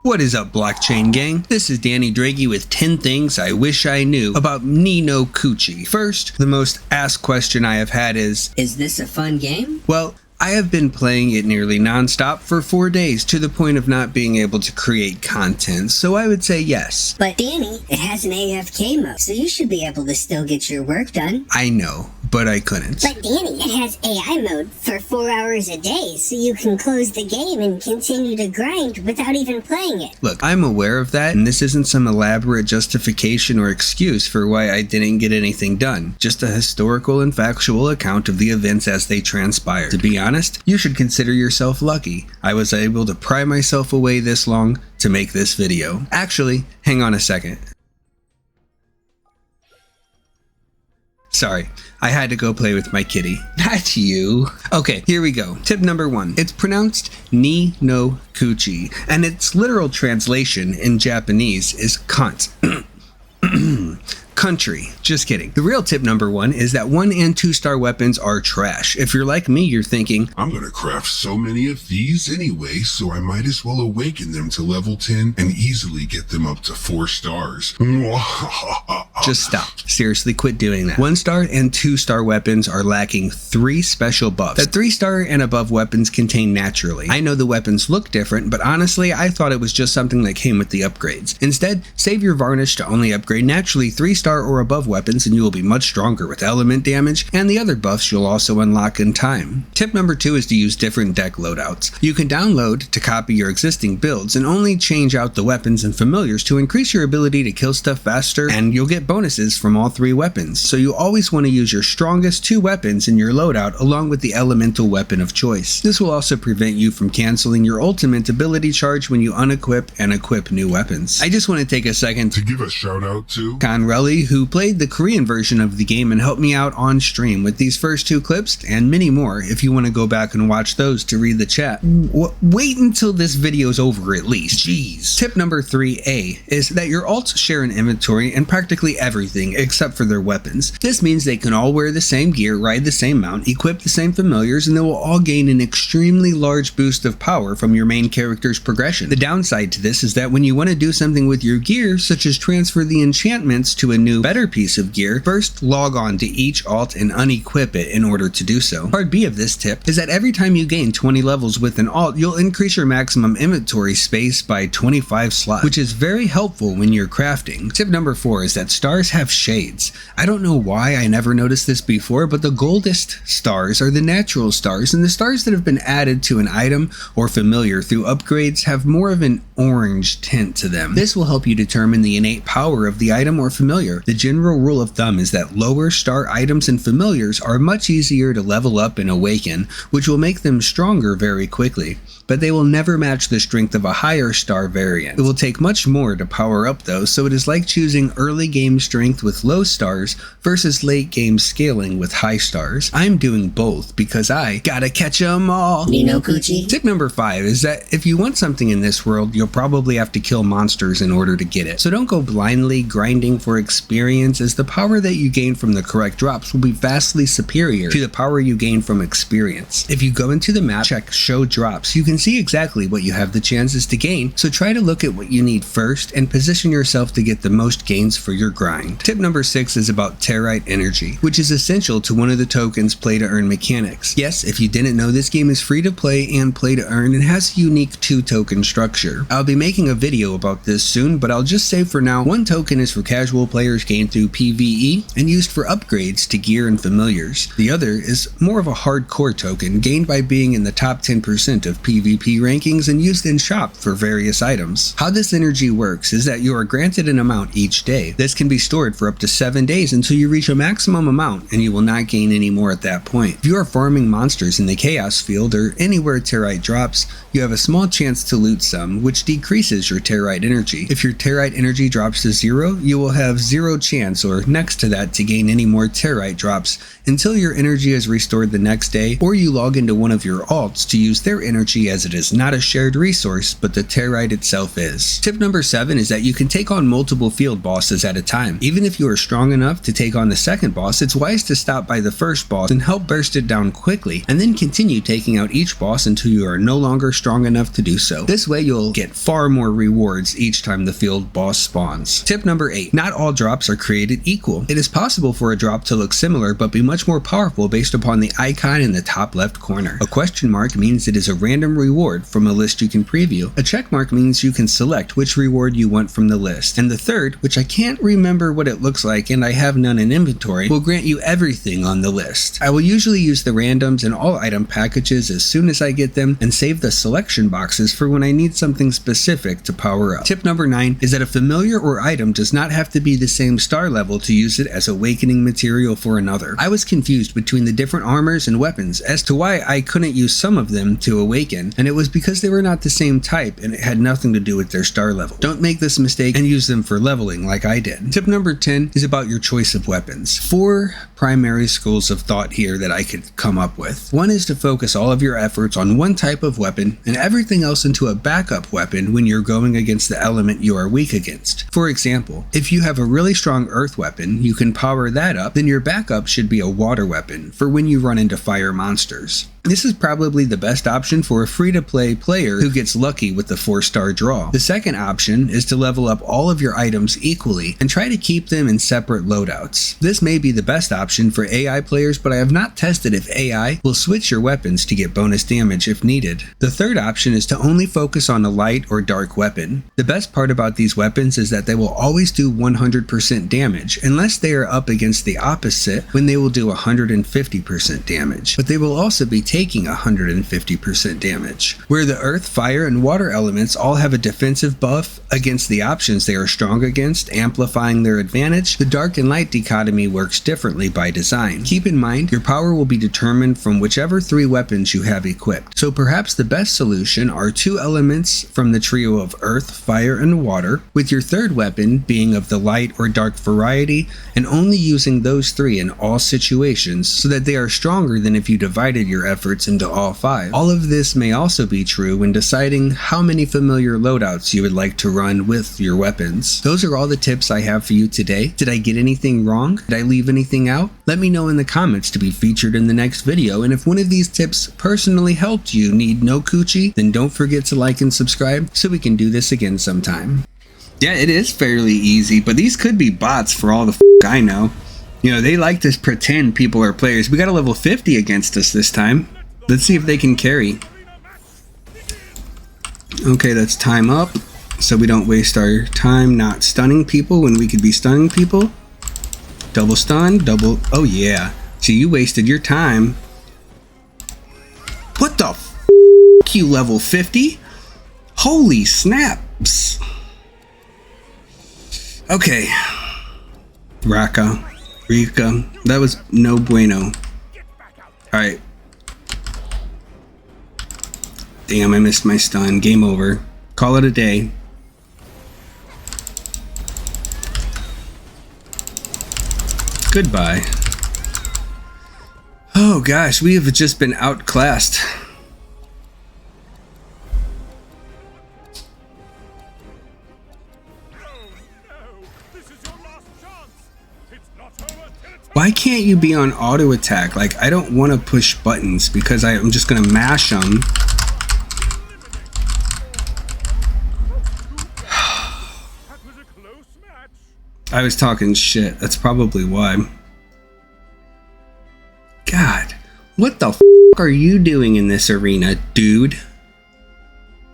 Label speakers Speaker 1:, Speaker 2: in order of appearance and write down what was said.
Speaker 1: What is up, blockchain gang? This is Danny Draghi with 10 things I wish I knew about Ni No Kuni. First, the most asked question I have had is
Speaker 2: this a fun game?
Speaker 1: Well, I have been playing it nearly non-stop for 4 days to the point of not being able to create content, so I would say yes.
Speaker 2: But Danny, it has an AFK mode, so you should be able to still get your work done.
Speaker 1: I know, but I couldn't.
Speaker 2: But Danny, it has AI mode for 4 hours a day, so you can close the game and continue to grind without even playing it.
Speaker 1: Look, I'm aware of that, and this isn't some elaborate justification or excuse for why I didn't get anything done. Just a historical and factual account of the events as they transpired. To be honest, you should consider yourself lucky. I was able to pry myself away this long to make this video. Actually, hang on a second. Sorry, I had to go play with my kitty. Not you. Okay, here we go. Tip number 1. It's pronounced Ni No Kuni, and its literal translation in Japanese is cunt. Country. Just kidding. The real tip number 1 is that 1 and 2 star weapons are trash. If you're like me, you're thinking,
Speaker 3: I'm gonna craft so many of these anyway, so I might as well awaken them to level 10 and easily get them up to 4 stars.
Speaker 1: just stop. Seriously, quit doing that. 1 star and 2 star weapons are lacking 3 special buffs that 3 star and above weapons contain naturally. I know the weapons look different, but honestly, I thought it was just something that came with the upgrades. Instead, save your varnish to only upgrade naturally 3 star or above weapons and you will be much stronger with element damage and the other buffs you'll also unlock in time. Tip number 2 is to use different deck loadouts. You can download to copy your existing builds and only change out the weapons and familiars to increase your ability to kill stuff faster, and you'll get bonuses from all 3 weapons. So you always want to use your strongest 2 weapons in your loadout along with the elemental weapon of choice. This will also prevent you from canceling your ultimate ability charge when you unequip and equip new weapons. I just want to take a second
Speaker 3: to give a shout out to
Speaker 1: ConRelly, who played the Korean version of the game and helped me out on stream with these first 2 clips and many more if you want to go back and watch those to read the chat. Wait until this video's over at least. Jeez. Tip number 3A is that your alts share an inventory and practically everything except for their weapons. This means they can all wear the same gear, ride the same mount, equip the same familiars, and they will all gain an extremely large boost of power from your main character's progression. The downside to this is that when you want to do something with your gear, such as transfer the enchantments to a new, better piece of gear, first log on to each alt and unequip it in order to do so. Part B of this tip is that every time you gain 20 levels with an alt, you'll increase your maximum inventory space by 25 slots, which is very helpful when you're crafting. Tip number 4 is that stars have shades. I don't know why I never noticed this before, but the goldest stars are the natural stars, and the stars that have been added to an item or familiar through upgrades have more of an orange tint to them. This will help you determine the innate power of the item or familiar. The general rule of thumb is that lower star items and familiars are much easier to level up and awaken, which will make them stronger very quickly, but they will never match the strength of a higher star variant. It will take much more to power up though, so it is like choosing early game strength with low stars versus late game scaling with high stars. I'm doing both because I gotta catch 'em all.
Speaker 2: Ni No Kuni.
Speaker 1: Tip number 5 is that if you want something in this world, you'll probably have to kill monsters in order to get it. So don't go blindly grinding for experience, as the power that you gain from the correct drops will be vastly superior to the power you gain from experience. If you go into the map, check show drops, you can see exactly what you have the chances to gain, so try to look at what you need first and position yourself to get the most gains for your grind. Tip number 6 is about Territe energy, which is essential to one of the token's play to earn mechanics. Yes, if you didn't know, this game is free to play and play to earn and has a unique 2 token structure. I'll be making a video about this soon, but I'll just say for now, 1 token is for casual players gained through PvE and used for upgrades to gear and familiars. The other is more of a hardcore token gained by being in the top 10% of PvP rankings and used in shop for various items. How this energy works is that you are granted an amount each day. This can be stored for up to 7 days until you reach a maximum amount, and you will not gain any more at that point. If you are farming monsters in the chaos field or anywhere Territe drops, you have a small chance to loot some, which decreases your Territe energy. If your Territe energy drops to 0, you will have 0 chance or next to that to gain any more Territe drops until your energy is restored the next day, or you log into one of your alts to use their energy, as it is not a shared resource, but the Territe itself is. Tip number 7 is that you can take on multiple field bosses at a time. Even if you are strong enough to take on the second boss, it's wise to stop by the first boss and help burst it down quickly, and then continue taking out each boss until you are no longer strong enough to do so. This way you'll get far more rewards each time the field boss spawns. Tip number 8. Not all drops are created equal. It is possible for a drop to look similar but be much more powerful based upon the icon in the top left corner. A question mark means it is a random reward from a list you can preview. A check mark means you can select which reward you want from the list. And the third, which I can't remember what it looks like and I have none in inventory, will grant you everything on the list. I will usually use the randoms in all item packages as soon as I get them and save the selection boxes for when I need something specific to power up. Tip number 9 is that a familiar or item does not have to be the same star level to use it as awakening material for another. I was confused between the different armors and weapons as to why I couldn't use some of them to awaken, and it was because they were not the same type and it had nothing to do with their star level. Don't make this mistake and use them for leveling like I did. Tip number 10 is about your choice of weapons. 4 primary schools of thought here that I could come up with. One is to focus all of your efforts on one type of weapon and everything else into a backup weapon when you're going against the element you are weak against. For example, if you have a really strong earth weapon, you can power that up, then your backup should be a water weapon for when you run into fire monsters. This is probably the best option for a free-to-play player who gets lucky with the 4-star draw. The second option is to level up all of your items equally and try to keep them in separate loadouts. This may be the best option for AI players, but I have not tested if AI will switch your weapons to get bonus damage if needed. The third option is to only focus on a light or dark weapon. The best part about these weapons is that they will always do 100% damage, unless they are up against the opposite when they will do 150% damage, but they will also be taking 150% damage. Where the earth, fire, and water elements all have a defensive buff against the options they are strong against, amplifying their advantage, the dark and light dichotomy works differently by design. Keep in mind, your power will be determined from whichever 3 weapons you have equipped, so perhaps the best solution are 2 elements from the trio of earth, fire, and water, with your third weapon being of the light or dark variety, and only using those 3 in all situations so that they are stronger than if you divided your efforts into all 5. All of this may also be true when deciding how many familiar loadouts you would like to run with your weapons. Those are all the tips I have for you today. Did I get anything wrong? Did I leave anything out? Let me know in the comments to be featured in the next video, and if one of these tips personally helped you need no coochie, then don't forget to like and subscribe so we can do this again sometime. Yeah, it is fairly easy, but these could be bots for all the I know. You know, they like to pretend people are players. We got a level 50 against us this time. Let's see if they can carry. Okay, that's time up, so we don't waste our time not stunning people when we could be stunning people. Double stun, double... Oh yeah. See, you wasted your time. What the f***? You level 50? Holy snaps. Okay. Raka. Rika. That was no bueno. Alright. Damn, I missed my stun. Game over. Call it a day. Goodbye. Oh gosh, we have just been outclassed. Why can't you be on auto attack? Like, I don't want to push buttons because I'm just gonna mash them. I was talking shit. That's probably why. God, what the f are you doing in this arena, dude?